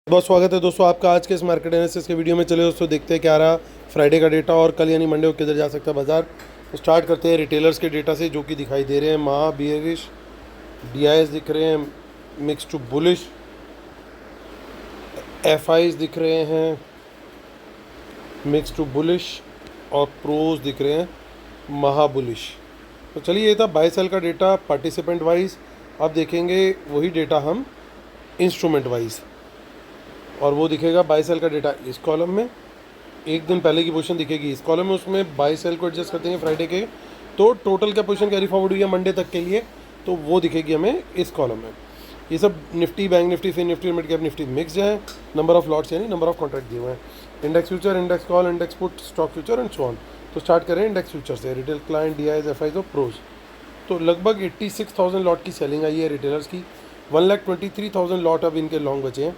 बहुत स्वागत है दोस्तों आपका आज के इस मार्केट एनालिसिस के वीडियो में। चले दोस्तों देखते हैं क्या रहा फ्राइडे का डेटा और कल यानी मंडे को किधर जा सकता है बाजार। तो स्टार्ट करते हैं रिटेलर्स के डेटा से जो कि दिखाई दे रहे हैं महा बियरिश, डीआईएस दिख रहे हैं मिक्स टू बुलिश, एफआईज दिख रहे हैं मिक्स टू बुलिश और प्रोज दिख रहे हैं महा बुलिश। तो चलिए ये था बाय सेल का डेटा पार्टिसिपेंट वाइज। अब देखेंगे वही डेटा हम इंस्ट्रूमेंट वाइज और वो दिखेगा बाय सेल का डेटा इस कॉलम में, एक दिन पहले की पोजीशन दिखेगी इस कॉलम में। उसमें बाय सेल को एडजस्ट करते हैं फ्राइडे के, तो टोटल क्या पोजीशन कैरी फॉरवर्ड हुई है मंडे तक के लिए, तो वो दिखेगी हमें इस कॉलम में। ये सब Nifty, bank Nifty, fin Nifty, mid cap Nifty mix है। नंबर ऑफ लॉट्स यानी नंबर ऑफ कॉन्ट्रैक्ट दिए हुए हैं। Index future, index call, index put, stock future and so on. तो स्टार्ट करें इंडेक्स फ्यूचर से। रिटेल क्लाइंट, डीआईएस, एफआईज और pros. तो लगभग 86,000 लॉट की सेलिंग आई है रिटेलर्स की। 1,23,000 लॉट अब इनके लॉन्ग बचे हैं,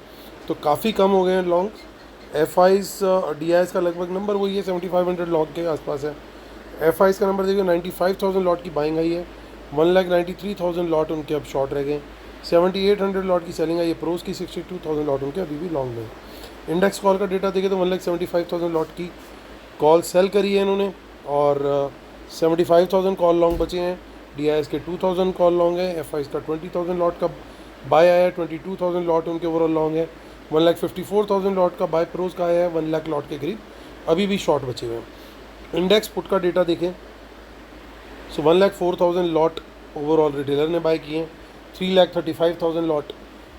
तो काफ़ी कम हो गए हैं लॉन्ग्स। एफआईज डीआईएस का लगभग नंबर वही है, 7,500 लॉट के आसपास है। एफआईज का नंबर देखिए 95,000 लॉट की बाइंग आई है। 1,93,000 लॉट उनके अब शॉर्ट रह गए। 7,800 लॉट की सेलिंग आई है। प्रोज की 62,000 लॉट उनके अभी भी लॉन्ग में। इंडेक्स कॉल का डेटा देखें तो 1,75,000 लॉट की कॉल सेल करी है इन्होंने और 75,000 कॉल लॉन्ग बचे हैं। डीआईएस के 2,000 कॉल लॉन्ग है। एफआईज का 20,000 लॉट का बाय आया है। 22,000 लॉट उनके ओवरऑल लॉन्ग है। 1,54,000 लॉट का बाय प्रोज का आया है। 1 लाख लॉट के करीब अभी भी शॉर्ट बचे हुए हैं। इंडेक्स पुट का डेटा देखें सो 1,04,000 लॉट ओवरऑल रिटेलर ने बाय किए हैं। 3,35,000 लॉट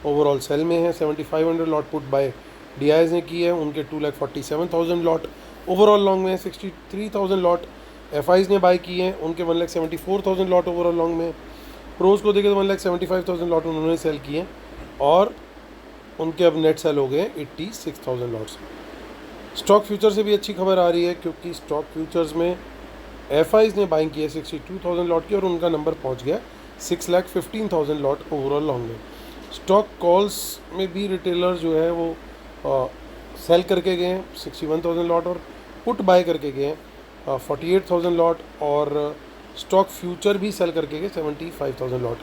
ओवरऑल सेल में है। 7,500 लॉट पुट बाय डीआईएस ने की है, उनके 2,47,000 लॉट ओवरऑल लॉन्ग में है। 63,000 लॉट एफआईज ने बाय की हैं, उनके 1,74,000 लॉट ओवरऑल लॉन्ग में। प्रोज को देखें तो 1,75,000 लॉट उन्होंने सेल किए हैं और उनके अब नेट सेल हो गए 86,000 लॉट्स। स्टॉक फ्यूचर से भी अच्छी खबर आ रही है क्योंकि स्टॉक फ्यूचर्स में एफआईज ने बाइंग की है 62,000 लॉट की और उनका नंबर पहुंच गया 6,15,000 लॉट ओवरऑल लॉन्ग में। स्टॉक कॉल्स में भी रिटेलर जो है वो सेल करके गए हैं 61,000 लॉट और पुट बाय करके गए हैं 48,000 लॉट और स्टॉक फ्यूचर भी सेल करके गए 75,000 लॉट।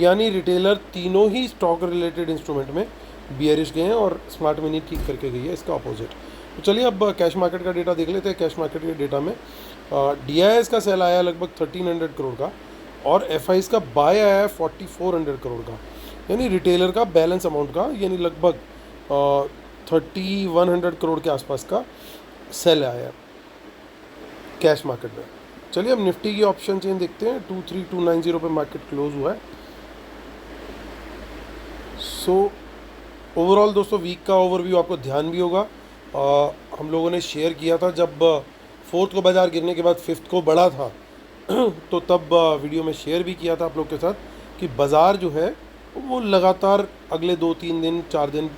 यानी रिटेलर तीनों ही स्टॉक रिलेटेड इंस्ट्रूमेंट में बियरिश गए हैं और स्मार्ट मनी ठीक करके गई है इसका अपोजिट। तो चलिए अब कैश मार्केट का डेटा देख लेते हैं। कैश मार्केट के डेटा में डीआईएस का सेल आया लगभग 1,300 करोड़ का और एफआईज का बाय आया है 4,400 करोड़ का। यानी रिटेलर का बैलेंस अमाउंट का यानी लगभग 3,100 करोड़ के आसपास का सेल आया है कैश मार्केट में। चलिए अब निफ्टी की ऑप्शन चेन देखते हैं। 23,290 पे मार्केट क्लोज हुआ है। सो ओवरऑल दोस्तों वीक का ओवरव्यू आपको ध्यान भी होगा। हम लोगों ने शेयर किया था जब फोर्थ को बाजार गिरने के बाद फिफ्थ को बढ़ा था तो तब वीडियो में शेयर भी किया था आप लोग के साथ कि बाज़ार जो है वो लगातार अगले 2-3 दिन 4 दिन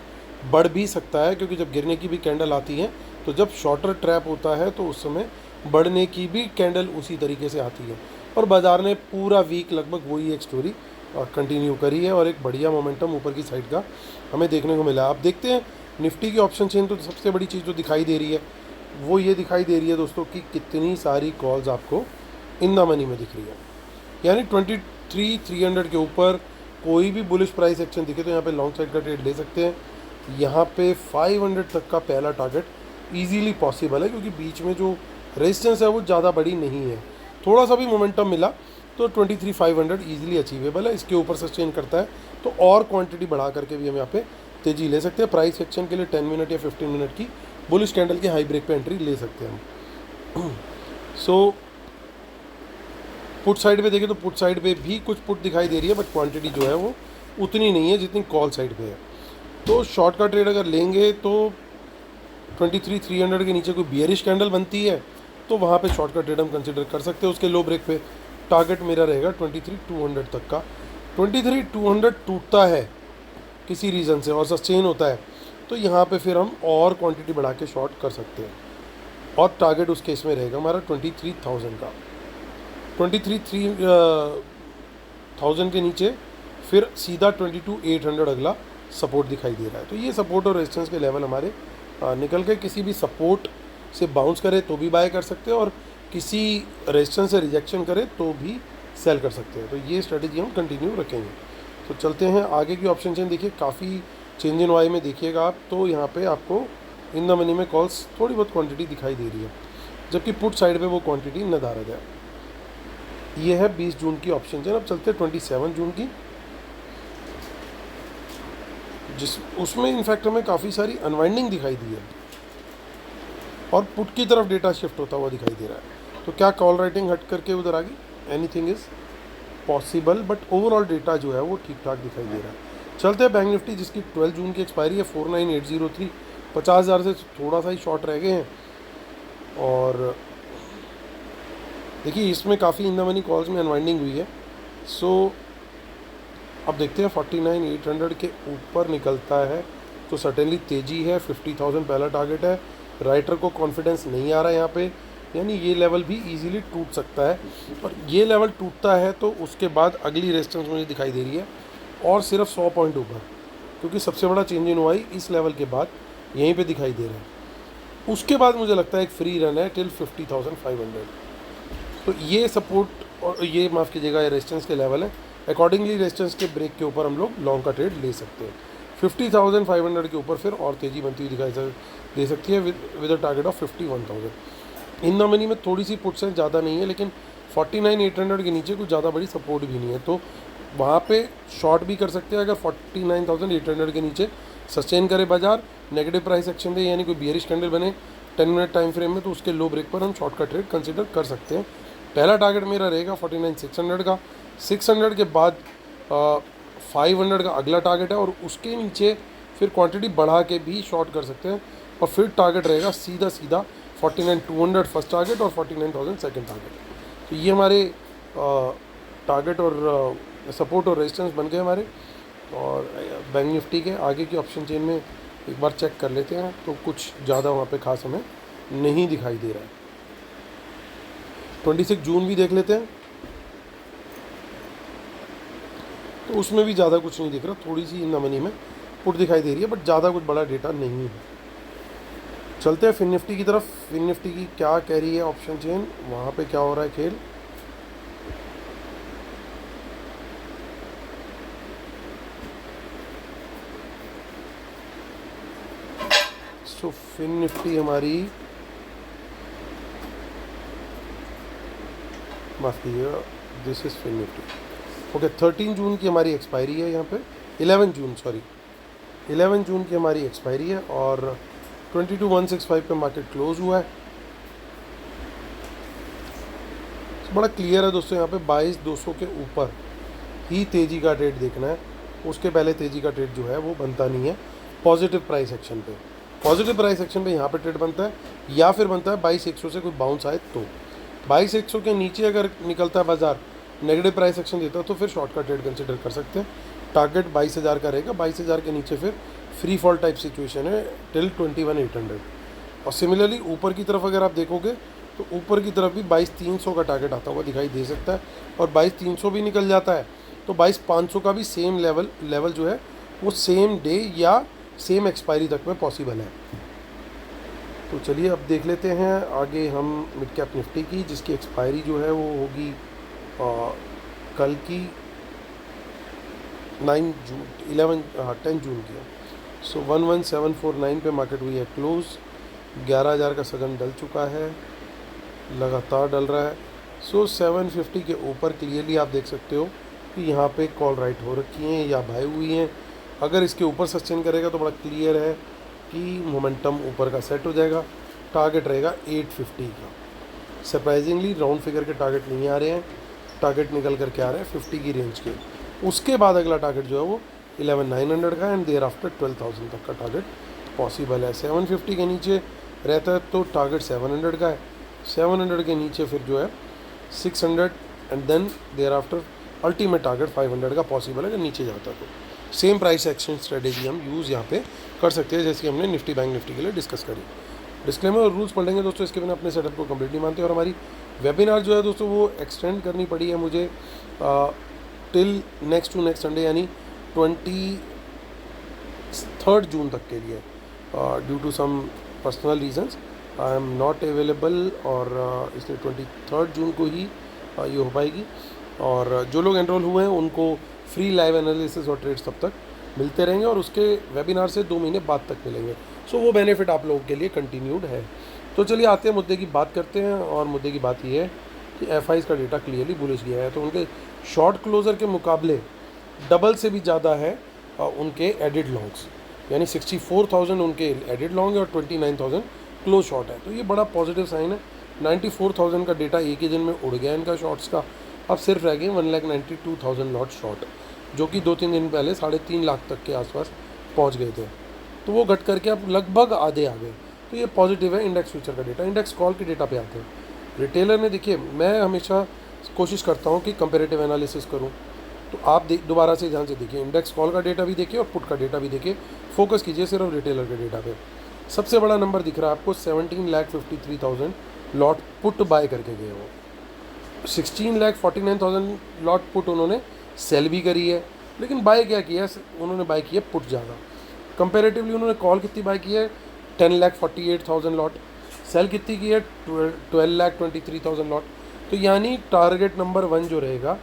बढ़ भी सकता है, क्योंकि जब गिरने की भी कैंडल आती है तो जब शॉर्टर ट्रैप होता है तो उस समय बढ़ने की भी कैंडल उसी तरीके से आती है। और बाज़ार ने पूरा वीक लगभग वही एक स्टोरी कंटिन्यू करी है और एक बढ़िया मोमेंटम ऊपर की साइड का हमें देखने को मिला। आप देखते हैं निफ्टी की ऑप्शन चेन, तो सबसे बड़ी चीज़ जो दिखाई दे रही है वो ये दिखाई दे रही है दोस्तों कि कितनी सारी कॉल्स आपको इन द मनी में दिख रही है। यानी 23,300 के ऊपर कोई भी बुलिश प्राइस एक्शन दिखे तो यहाँ पे लॉन्ग साइड का ट्रेड ले सकते हैं। यहाँ पे 500 तक का पहला टारगेट ईजीली पॉसिबल है क्योंकि बीच में जो रेजिस्टेंस है वो ज़्यादा बड़ी नहीं है। थोड़ा सा भी मोमेंटम मिला तो 23,500 ईजिली अचीवेबल है। इसके ऊपर सस्टेन करता है तो और क्वांटिटी बढ़ा करके भी हम यहाँ पे तेज़ी ले सकते हैं। प्राइस एक्शन के लिए 10 मिनट या 15 मिनट की बुलिश कैंडल के हाई ब्रेक पे एंट्री ले सकते हैं हम। सो पुट साइड पे देखें तो पुट साइड पे भी कुछ पुट दिखाई दे रही है बट क्वांटिटी जो है वो उतनी नहीं है जितनी कॉल साइड पे है। तो शॉर्ट का ट्रेड अगर लेंगे तो 23,300 के नीचे कोई बियरिश कैंडल बनती है तो वहाँ पे शॉर्ट का ट्रेड हम कंसिडर कर सकते हैं। उसके लो ब्रेक पे टारगेट मेरा रहेगा 23,200 तक का। 23,200 टूटता है किसी रीज़न से और सस्टेन होता है तो यहाँ पे फिर हम और क्वांटिटी बढ़ा के शॉर्ट कर सकते हैं और टारगेट उस केस में रहेगा हमारा 23,000 का। 23,000 के नीचे फिर सीधा 22,800 अगला सपोर्ट दिखाई दे रहा है। तो ये सपोर्ट और रेजिस्टेंस के लेवल हमारे निकल के किसी भी सपोर्ट से बाउंस करे तो भी बाय कर सकते हैं और किसी रेजिस्टेंस से रिजेक्शन करे तो भी सेल कर सकते हैं। तो ये स्ट्रेटजी हम कंटिन्यू रखेंगे। तो चलते हैं आगे की ऑप्शन चेन। देखिए काफ़ी चेंज इन वाई में देखिएगा आप, तो यहाँ पे आपको इन द मनी में कॉल्स थोड़ी बहुत क्वांटिटी दिखाई दे रही है, जबकि पुट साइड पे वो क्वांटिटी निर्धारित है। ये है 20 जून की ऑप्शन चेन। अब चलते हैं 27 जून की, जिस उसमें इनफैक्ट हमें काफ़ी सारी अनवाइंडिंग दिखाई दी है और पुट की तरफ डेटा शिफ्ट होता हुआ दिखाई दे रहा है। तो क्या कॉल राइटिंग हट करके उधर आ गई? Anything is possible, but overall data जो है वो ठीक ठाक दिखाई दे रहा है। चलते हैं बैंक निफ्टी, जिसकी 12 जून की एक्सपायरी है 49803, 50,000 से थोड़ा सा ही शॉर्ट रह गए हैं। और देखिए इसमें काफ़ी इन द मनी कॉल्स में अनवाइंडिंग हुई है। सो अब देखते हैं 49,800 के ऊपर निकलता है तो सर्टेनली तेज़ी है। 50,000 पहला टारगेट है। राइटर को कॉन्फिडेंस नहीं आ रहा है यहाँ पे, यानी ये लेवल भी इजीली टूट सकता है, और ये लेवल टूटता है तो उसके बाद अगली रेजिस्टेंस मुझे दिखाई दे रही है और सिर्फ 100 पॉइंट ऊपर, क्योंकि सबसे बड़ा चेंज इन वाई इस लेवल के बाद यहीं पे दिखाई दे रहा है। उसके बाद मुझे लगता है एक फ्री रन है टिल 50,500। तो ये सपोर्ट और ये माफ़ कीजिएगा ये रेजिस्टेंस के लेवल है। अकॉर्डिंगली रेजिस्टेंस के ब्रेक के ऊपर हम लोग लॉन्ग का ट्रेड ले सकते हैं। 50,500 के ऊपर फिर और तेज़ी बनती हुई दिखाई दे सकती है with a target of 51,000। In the money में थोड़ी सी पुट्स हैं, ज़्यादा नहीं है, लेकिन 49,800 के नीचे कुछ ज़्यादा बड़ी सपोर्ट भी नहीं है, तो वहाँ पे शॉर्ट भी कर सकते हैं। अगर 49,800 के नीचे सस्टेन करे बाजार, नेगेटिव प्राइस एक्शन दे, यानी कोई बियरिश कैंडल बने 10 मिनट टाइम फ्रेम में, तो उसके लो ब्रेक पर हम शॉर्ट का ट्रेड कंसिडर कर सकते हैं। पहला टारगेट मेरा रहेगा 49,600 का। 600 के बाद 500 का अगला टारगेट है, और उसके नीचे फिर क्वांटिटी बढ़ा के भी शॉर्ट कर सकते हैं, और फिर टारगेट रहेगा सीधा 49,200 फर्स्ट टारगेट और 49,000 सेकंड टारगेट। तो ये हमारे टारगेट और सपोर्ट और रेजिस्टेंस बन गए हमारे। और बैंक निफ्टी के आगे की ऑप्शन चेन में एक बार चेक कर लेते हैं, तो कुछ ज़्यादा वहाँ पे खास हमें नहीं दिखाई दे रहा है। 26 जून भी देख लेते हैं, तो उसमें भी ज़्यादा कुछ नहीं दिख रहा। थोड़ी सी इन द मनी में पुट दिखाई दे रही है, बट ज़्यादा कुछ बड़ा डेटा नहीं है। चलते हैं फिन निफ्टी की तरफ। फिन निफ्टी की क्या कह रही है ऑप्शन चेन, वहाँ पे क्या हो रहा है खेल। सो फिन निफ्टी हमारी, माफ़ कीजिएगा, this is fin Nifty. Okay, 13 June की हमारी एक्सपायरी है यहाँ पे, 11 जून की हमारी एक्सपायरी है, और 22,165 पे मार्केट क्लोज हुआ है। तो बड़ा क्लियर है दोस्तों, यहाँ पे 22,200 के ऊपर ही तेज़ी का ट्रेड देखना है। उसके पहले तेज़ी का ट्रेड जो है वो बनता नहीं है। पॉजिटिव प्राइस एक्शन पे, पॉजिटिव प्राइस एक्शन पे यहाँ पे ट्रेड बनता है, या फिर बनता है 22,100 से कोई बाउंस आए तो। 22,100 के नीचे अगर निकलता है बाजार, नेगेटिव प्राइस एक्शन देता है, तो फिर शॉर्ट का ट्रेड कंसिडर कर सकते हैं। टारगेट 22,000 का रहेगा। 22,000 के नीचे फिर फ्री फॉल टाइप सिचुएशन है टिल 21,800। और सिमिलरली ऊपर की तरफ अगर आप देखोगे तो ऊपर की तरफ भी 22,300 का टारगेट आता हुआ दिखाई दे सकता है, और 22,300 भी निकल जाता है तो 22,500 का भी सेम लेवल जो है वो सेम डे या सेम एक्सपायरी तक में पॉसिबल है। तो चलिए अब देख लेते हैं आगे हम मिड कैप निफ्टी की, जिसकी एक्सपायरी जो है वो होगी कल की 10 जून की है। सो 11,749 पे मार्केट हुई है क्लोज। 11,000 का सगन डल चुका है, लगातार डल रहा है। सो 750 के ऊपर क्लियरली आप देख सकते हो कि यहाँ पे कॉल राइट हो रखी हैं या बाय हुई हैं। अगर इसके ऊपर सस्टेन करेगा तो बड़ा क्लियर है कि मोमेंटम ऊपर का सेट हो जाएगा। टारगेट रहेगा 850 का। सरप्राइजिंगली राउंड फिगर के टारगेट नहीं आ रहे हैं, टारगेट निकल करके आ रहे हैं 50 की रेंज के। उसके बाद अगला टारगेट जो है वो 11,900 का, एंड देयर आफ्टर 12,000 तक का टारगेट पॉसिबल है। 750 के नीचे रहता है तो टारगेट 700 का है। 700 के नीचे फिर जो है 600, and then thereafter ultimate target 500 का पॉसिबल है अगर नीचे जाता है तो। सेम प्राइस एक्शन स्ट्रेटेजी हम यूज़ यहाँ पे कर सकते हैं, जैसे कि हमने निफ्टी बैंक निफ्टी के लिए डिस्कस करी। डिस्क्लेमर और रूल्स पढ़ेंगे दोस्तों, इसके बिना अपने सेटअप को कंप्लीट नहीं मानते। और हमारी वेबिनार जो है दोस्तों वो एक्सटेंड करनी पड़ी है मुझे till next to next Sunday, यानी 23 जून तक के लिए। Due to some personal reasons I am not available, और इसलिए 23 जून को ही ये हो पाएगी। और जो लोग एनरोल हुए हैं उनको फ्री लाइव एनालिसिस और ट्रेड्स तब तक मिलते रहेंगे और उसके वेबिनार से 2 महीने बाद तक मिलेंगे। सो वो बेनिफिट आप लोगों के लिए कंटिन्यूड है। तो चलिए आते हैं मुद्दे की बात करते हैं, और मुद्दे की बात ये है कि एफआईज का डेटा क्लियरली बुलिश गया है। तो उनके शॉर्ट क्लोजर के मुकाबले डबल से भी ज़्यादा है उनके एडिड लॉन्ग्स, यानी 64,000 उनके एडिड लॉन्ग है और 29,000 क्लोज शॉर्ट है। तो ये बड़ा पॉजिटिव साइन है। 94,000 का डेटा एक ही दिन में उड़ गया इनका शॉर्ट्स का। अब सिर्फ रह गए 1,92,000 लॉट शॉर्ट, जो कि 2-3 दिन पहले 3.5 लाख तक के आसपास पहुंच गए थे। तो वो घट करके अब लगभग आधे आ गए। तो ये पॉजिटिव है इंडेक्स फ्यूचर का डेटा। इंडेक्स कॉल के डेटा पे आते हैं। रिटेलर ने, देखिए मैं हमेशा कोशिश करता हूँ कि कंपेरेटिव एनालिसिस करूँ, तो आप दोबारा से ध्यान से देखिए, इंडेक्स कॉल का डेटा भी देखिए और पुट का डेटा भी देखिए, फोकस कीजिए सिर्फ रिटेलर के डेटा पे। सबसे बड़ा नंबर दिख रहा है आपको 17,53,000 लॉट पुट बाय करके गए हो। 16,49,000 लॉट पुट उन्होंने सेल भी करी है, लेकिन बाय क्या किया, उन्होंने बाय किया पुट ज़्यादा। कंपेरेटिवली उन्होंने कॉल कितनी बाय की है, 10,48,000 लॉट। सेल कितनी की है, 12,23,000 लॉट। तो यानी टारगेट नंबर 1 जो रहेगा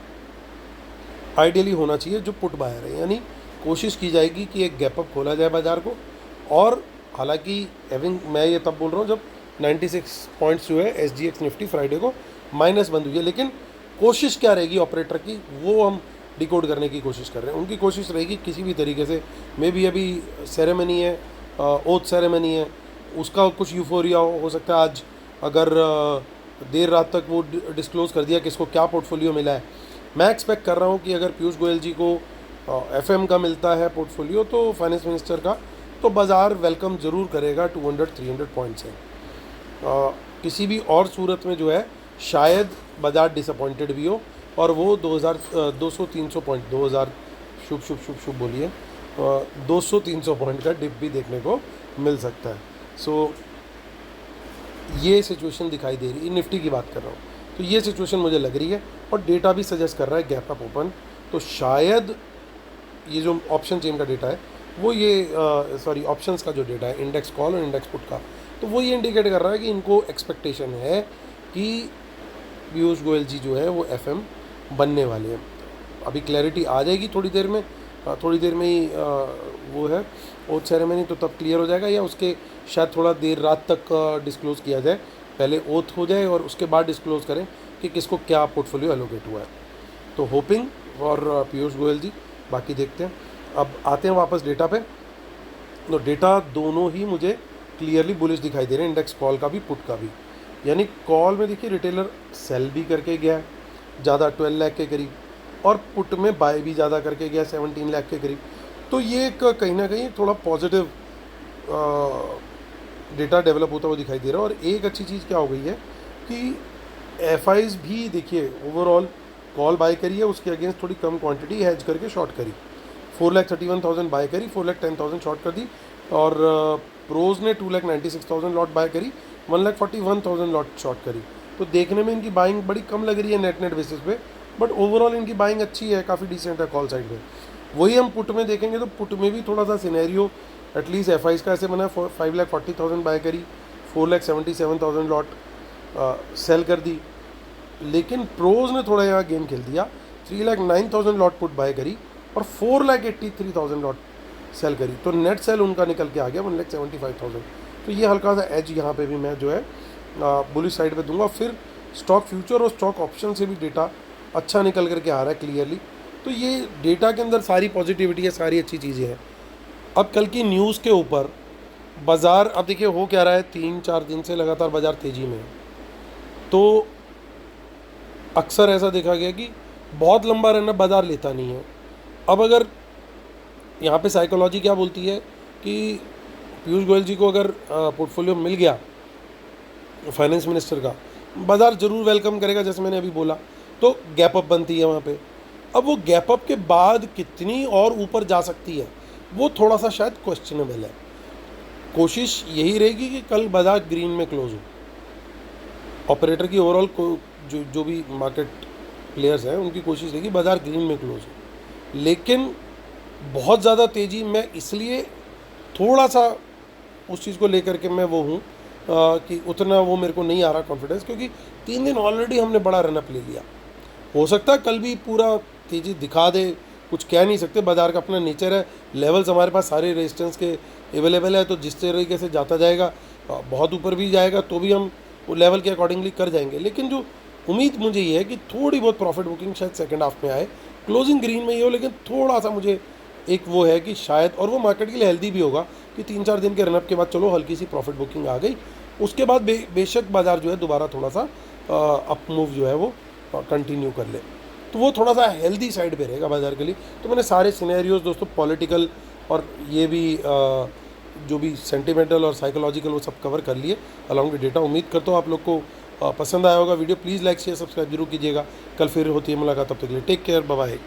आइडियली होना चाहिए जो पुट बायर है, यानी कोशिश की जाएगी कि एक गैप अप खोला जाए बाज़ार को। और हालांकि हैविंग, मैं ये तब बोल रहा हूँ जब 96 पॉइंट्स जो है SGX निफ्टी फ्राइडे को माइनस बंद हुई है, लेकिन कोशिश क्या रहेगी ऑपरेटर की, वो हम डिकोड करने की कोशिश कर रहे हैं। उनकी कोशिश रहेगी किसी भी तरीके से, मे बी अभी सेरेमनी है, ओथ सेरेमनी है, उसका कुछ यूफोरिया हो सकता है आज, अगर देर रात तक वो डिस्क्लोज़ कर दिया किसको क्या पोर्टफोलियो मिला है। मैं एक्सपेक्ट कर रहा हूँ कि अगर पीयूष गोयल जी को FM का मिलता है पोर्टफोलियो, तो फाइनेंस मिनिस्टर का, तो बाज़ार वेलकम ज़रूर करेगा 200-300 पॉइंट से। किसी भी और सूरत में जो है शायद बाज़ार डिसअपॉइंटेड भी हो और वो 200-300 पॉइंट, 2000 शुभ शुभ शुभ शुभ बोलिए, 200-300 पॉइंट का डिप भी देखने को मिल सकता है। सो ये सिचुएशन दिखाई दे रही है, निफ्टी की बात कर रहा हूँ, तो ये सिचुएशन मुझे लग रही है। और डेटा भी सजेस्ट कर रहा है गैप अप ओपन। तो शायद ये जो ऑप्शन चेन का डेटा है वो ये सॉरी ऑप्शंस का जो डेटा है, इंडेक्स कॉल और इंडेक्स पुट का, तो वो ये इंडिकेट कर रहा है कि इनको एक्सपेक्टेशन है कि पीयूष गोयल जी जो है वो FM बनने वाले हैं। अभी क्लैरिटी आ जाएगी थोड़ी देर में, थोड़ी देर में ही वो है ओथ सेरेमनी, तो तब क्लियर हो जाएगा, या उसके शायद थोड़ा देर रात तक डिस्क्लोज़ किया जाए, पहले ओथ हो जाए और उसके बाद डिस्क्लोज़ करें कि किसको क्या पोर्टफोलियो एलोकेट हुआ है। तो होपिंग फॉर पीयूष गोयल जी, बाकी देखते हैं। अब आते हैं वापस डेटा पे। तो डेटा दोनों ही मुझे क्लियरली बुलिश दिखाई दे रहे हैं, इंडेक्स कॉल का भी पुट का भी। यानी कॉल में देखिए रिटेलर सेल भी करके गया है ज़्यादा 12 लाख के करीब, और पुट में बाय भी ज़्यादा करके गया 17 लाख के करीब। तो ये एक कहीं ना कहीं थोड़ा पॉजिटिव डेटा डेवलप होता हुआ दिखाई दे रहा है। और एक अच्छी चीज़ क्या हो गई है कि FIs भी देखिए ओवरऑल कॉल बाय करी है, उसके अगेंस्ट थोड़ी कम क्वांटिटी हैज करके शॉर्ट करी, 4,31,000 बाय करी, 4,10,000 शॉर्ट कर दी। और प्रोज ने 2,96,000 लॉट बाय करी, 1,41,000 लॉट शॉर्ट करी। तो देखने में इनकी बाइंग बड़ी कम लग रही है नेट बेसिस पे, बट ओवरऑल इनकी बाइंग अच्छी है, काफ़ी डिसेंट है कॉल साइड में। वही हम पुट में देखेंगे तो पुट में भी थोड़ा सा सिनेरियो एटलीस्ट FIs का ऐसे बना है, 5,40,000 बाय करी, 4,77,000 लॉट सेल कर दी। लेकिन प्रोज ने थोड़ा यहाँ गेम खेल दिया, 3,09,000 लॉट पुट बाय करी और 4,83,000 लॉट सेल करी। तो नेट सेल उनका निकल के आ गया 1,75,000। तो ये हल्का सा एज यहाँ पे भी मैं जो है बुलिश साइड पे दूंगा। फिर स्टॉक फ्यूचर और स्टॉक ऑप्शन से भी डेटा अच्छा निकल करके आ रहा है क्लियरली। तो ये डेटा के अंदर सारी पॉजिटिविटी है, सारी अच्छी चीज़ें हैं। अब कल की न्यूज़ के ऊपर बाज़ार, अब देखिए हो क्या रहा है, 3-4 दिन से लगातार बाज़ार तेज़ी में है। तो अक्सर ऐसा देखा गया कि बहुत लंबा रन बाज़ार लेता नहीं है। अब अगर यहाँ पे साइकोलॉजी क्या बोलती है कि पीयूष गोयल जी को अगर पोर्टफोलियो मिल गया फाइनेंस मिनिस्टर का, बाज़ार ज़रूर वेलकम करेगा, जैसे मैंने अभी बोला। तो गैप अप बनती है वहाँ पे। अब वो गैप अप के बाद कितनी और ऊपर जा सकती है वो थोड़ा सा शायद क्वेश्चनेबल है। कोशिश यही रहेगी कि कल बाज़ार ग्रीन में क्लोज हो। ऑपरेटर की ओवरऑल को जो भी मार्केट प्लेयर्स हैं उनकी कोशिश रहेगी बाज़ार ग्रीन में क्लोज हो। लेकिन बहुत ज़्यादा तेज़ी, मैं इसलिए थोड़ा सा उस चीज़ को लेकर के मैं वो हूँ कि उतना वो मेरे को नहीं आ रहा कॉन्फिडेंस, क्योंकि 3 दिन ऑलरेडी हमने बड़ा रनअप ले लिया। हो सकता है कल भी पूरा तेज़ी दिखा दे, कुछ कह नहीं सकते, बाज़ार का अपना नेचर है। लेवल्स हमारे पास सारे रेजिस्टेंस के अवेलेबल है, तो जिस तरीके से जाता जाएगा बहुत ऊपर भी जाएगा तो भी हम वो लेवल के अकॉर्डिंगली कर जाएंगे। लेकिन जो उम्मीद मुझे ये है कि थोड़ी बहुत प्रॉफिट बुकिंग शायद सेकंड हाफ में आए, क्लोजिंग ग्रीन में ही हो, लेकिन थोड़ा सा मुझे एक वो है कि शायद, और वो मार्केट के लिए हेल्दी भी होगा कि 3-4 दिन के रनअप के बाद चलो हल्की सी प्रॉफिट बुकिंग आ गई, उसके बाद बेशक बाज़ार जो है दोबारा थोड़ा सा अप मूव जो है वो कंटिन्यू कर ले, तो वो थोड़ा सा हेल्दी साइड पे रहेगा बाज़ार के लिए। तो मैंने सारे सिनेरियोज दोस्तों पॉलिटिकल और ये भी जो भी सेंटिमेंटल और साइकोलॉजिकल वो सब कवर कर लिए अलॉन्ग विद डेटा। उम्मीद करता हूँ आप लोग को पसंद आया होगा video. Please like share subscribe जरूर कीजिएगा। कल फिर होती है मुलाकात, तब तक के लिए टेक केयर, बाय बाय।